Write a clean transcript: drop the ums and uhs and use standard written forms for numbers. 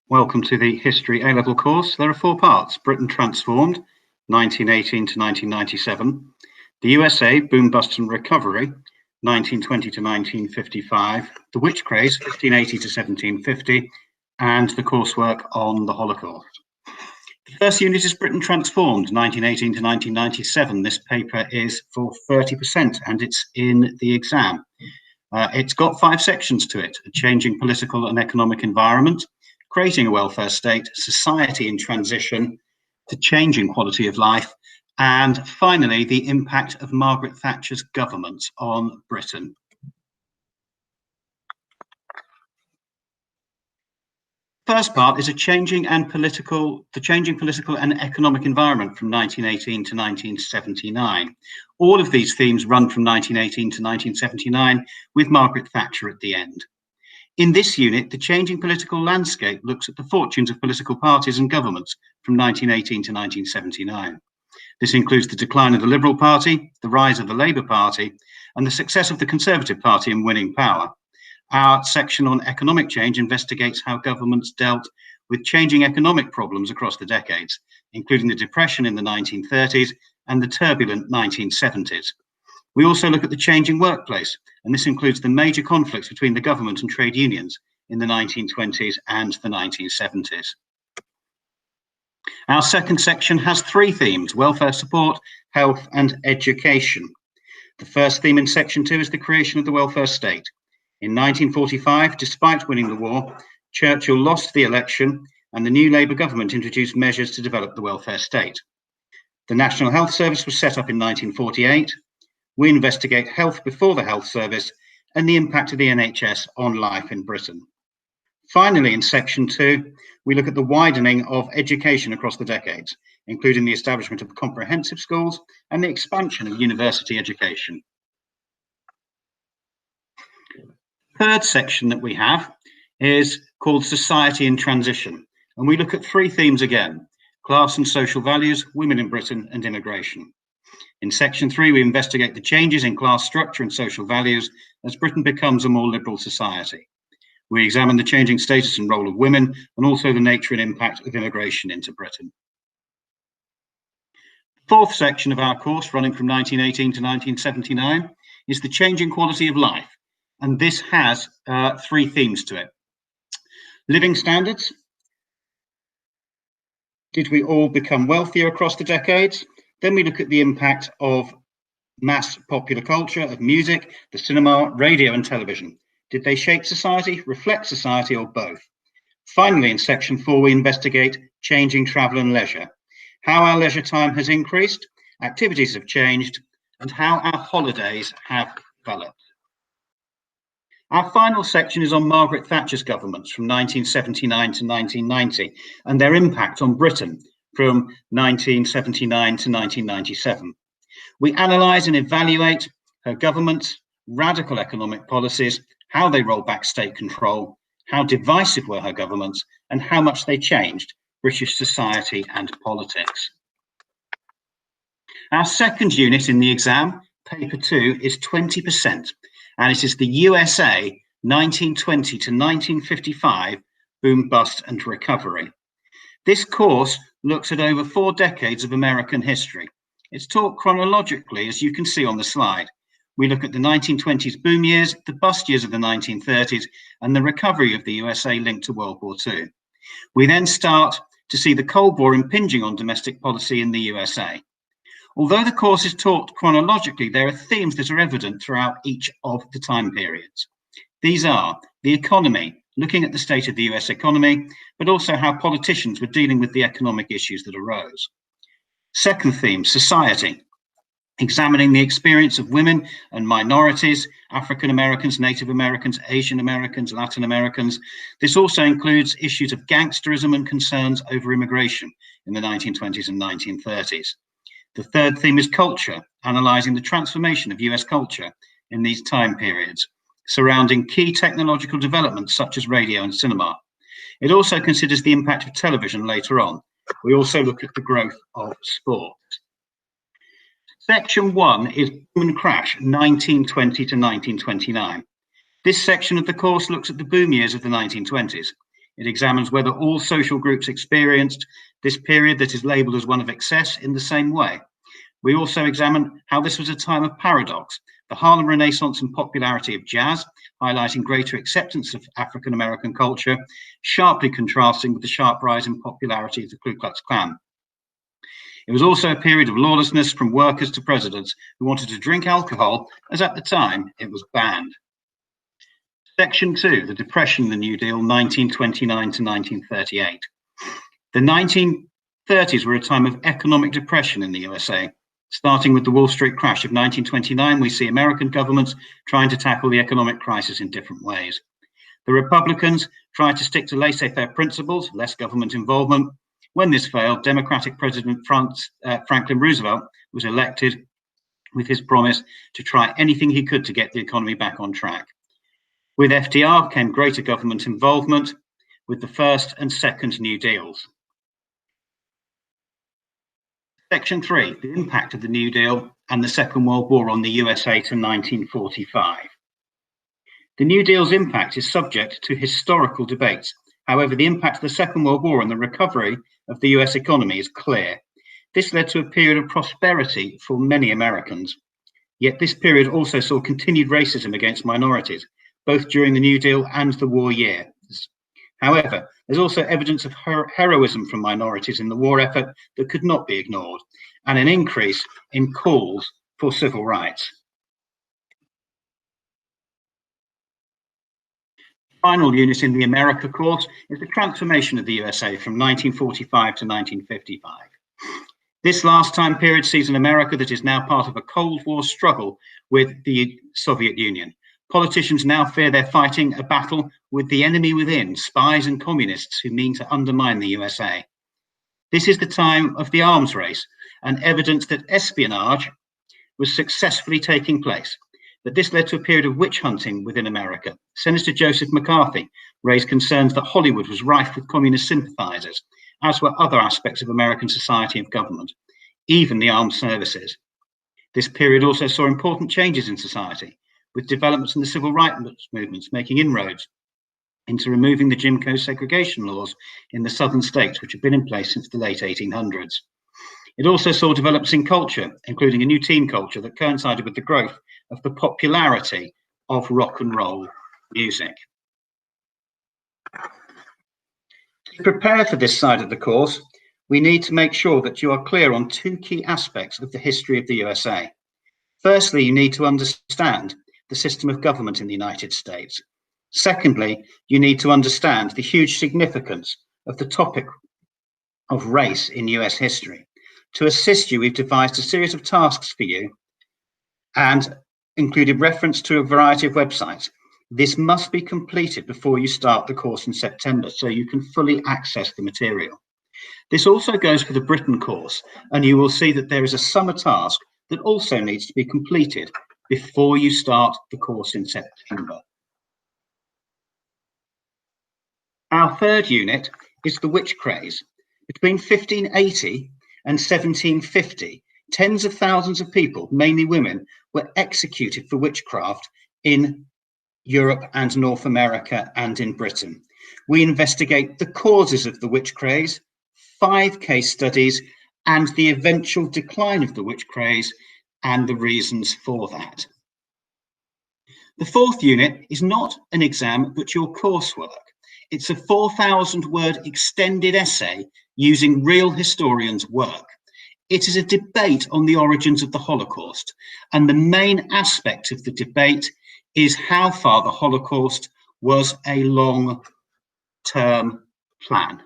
Welcome to the History A-Level course. There are four parts: Britain Transformed, 1918 to 1997, the USA, Boom, Bust and Recovery, 1920 to 1955, the Witch Craze, 1580 to 1750, and the coursework on the Holocaust. The first unit is Britain Transformed, 1918 to 1997. This paper is for 30% and it's in the exam. It's got 5 sections to it: a changing political and economic environment, creating a welfare state, society in transition, to changing quality of life, and finally, the impact of Margaret Thatcher's government on Britain. First part is the changing political and economic environment from 1918 to 1979. All of these themes run from 1918 to 1979, with Margaret Thatcher at the end. In this unit, the changing political landscape looks at the fortunes of political parties and governments from 1918 to 1979. This includes the decline of the Liberal Party, the rise of the Labour Party, and the success of the Conservative Party in winning power. Our section on economic change investigates how governments dealt with changing economic problems across the decades, including the Depression in the 1930s and the turbulent 1970s. We also look at the changing workplace, and this includes the major conflicts between the government and trade unions in the 1920s and the 1970s. Our second section has 3 themes: welfare support, health, and education. The first theme in section 2 is the creation of the welfare state. In 1945, despite winning the war, Churchill lost the election and the new Labour government introduced measures to develop the welfare state. The National Health Service was set up in 1948. We investigate health before the health service and the impact of the NHS on life in Britain. Finally, in section 2, we look at the widening of education across the decades, including the establishment of comprehensive schools and the expansion of university education. Third section that we have is called Society in Transition, and we look at 3 themes again: class and social values, women in Britain, and immigration. In section 3, we investigate the changes in class structure and social values as Britain becomes a more liberal society. We examine the changing status and role of women and also the nature and impact of immigration into Britain. The fourth section of our course, running from 1918 to 1979, is the changing quality of life, and this has 3 themes to it. Living standards. Did we all become wealthier across the decades? Then we look at the impact of mass popular culture, of music, the cinema, radio and television. Did they shape society, reflect society, or both? Finally, in section 4, we investigate changing travel and leisure, how our leisure time has increased, activities have changed, and how our holidays have developed. Our final section is on Margaret Thatcher's governments from 1979 to 1990 and their impact on Britain from 1979 to 1997. We analyse and evaluate her government's radical economic policies, how they rolled back state control, how divisive were her governments, and how much they changed British society and politics. Our second unit in the exam, paper 2, is 20%, and it is the USA 1920 to 1955, Boom, Bust and Recovery. This course looks at over 4 decades of American history. It's taught chronologically, as you can see on the slide. We look at the 1920s boom years, the bust years of the 1930s, and the recovery of the USA linked to World War II. We then start to see the Cold War impinging on domestic policy in the USA. Although the course is taught chronologically, there are themes that are evident throughout each of the time periods. These are the economy, looking at the state of the US economy, but also how politicians were dealing with the economic issues that arose. Second theme, society, examining the experience of women and minorities, African Americans, Native Americans, Asian Americans, Latin Americans. This also includes issues of gangsterism and concerns over immigration in the 1920s and 1930s. The third theme is culture, analysing the transformation of US culture in these time periods, surrounding key technological developments such as radio and cinema. It also considers the impact of television later on. We also look at the growth of sport. Section 1 is Boom and Crash, 1920 to 1929. This section of the course looks at the boom years of the 1920s. It examines whether all social groups experienced this period that is labelled as one of excess in the same way. We also examine how this was a time of paradox, the Harlem Renaissance and popularity of jazz, highlighting greater acceptance of African American culture, sharply contrasting with the sharp rise in popularity of the Ku Klux Klan. It was also a period of lawlessness from workers to presidents who wanted to drink alcohol, as at the time it was banned. Section 2, the Depression and the New Deal, 1929 to 1938. The 1930s were a time of economic depression in the USA. Starting with the Wall Street crash of 1929, we see American governments trying to tackle the economic crisis in different ways. The Republicans tried to stick to laissez-faire principles, less government involvement. When this failed, Democratic President Franklin Roosevelt was elected with his promise to try anything he could to get the economy back on track. With FDR came greater government involvement with the first and second New Deals. Section 3, the impact of the New Deal and the Second World War on the USA to 1945. The New Deal's impact is subject to historical debates. However, the impact of the Second World War on the recovery of the US economy is clear. This led to a period of prosperity for many Americans. Yet this period also saw continued racism against minorities, both during the New Deal and the war years. However, there's also evidence of heroism from minorities in the war effort that could not be ignored, and an increase in calls for civil rights. The final unit in the America course is the transformation of the USA from 1945 to 1955. This last time period sees an America that is now part of a Cold War struggle with the Soviet Union. Politicians now fear they're fighting a battle with the enemy within, spies and communists who mean to undermine the USA. This is the time of the arms race and evidence that espionage was successfully taking place. But this led to a period of witch hunting within America. Senator Joseph McCarthy raised concerns that Hollywood was rife with communist sympathizers, as were other aspects of American society and government, even the armed services. This period also saw important changes in society, with developments in the civil rights movements making inroads into removing the Jim Crow segregation laws in the southern states, which had been in place since the late 1800s. It also saw developments in culture, including a new teen culture that coincided with the growth of the popularity of rock and roll music. To prepare for this side of the course, we need to make sure that you are clear on two key aspects of the history of the USA. Firstly, you need to understand the system of government in the United States. Secondly, you need to understand the huge significance of the topic of race in US history. To assist you, we've devised a series of tasks for you and included reference to a variety of websites. This must be completed before you start the course in September so you can fully access the material. This also goes for the Britain course, and you will see that there is a summer task that also needs to be completed before you start the course in September. Our third unit is the witch craze. Between 1580 and 1750, tens of thousands of people, mainly women, were executed for witchcraft in Europe and North America and in Britain. We investigate the causes of the witch craze, 5 case studies, and the eventual decline of the witch craze and the reasons for that. The fourth unit is not an exam, but your coursework. It's a 4,000-word extended essay using real historians' work. It is a debate on the origins of the Holocaust, and the main aspect of the debate is how far the Holocaust was a long-term plan.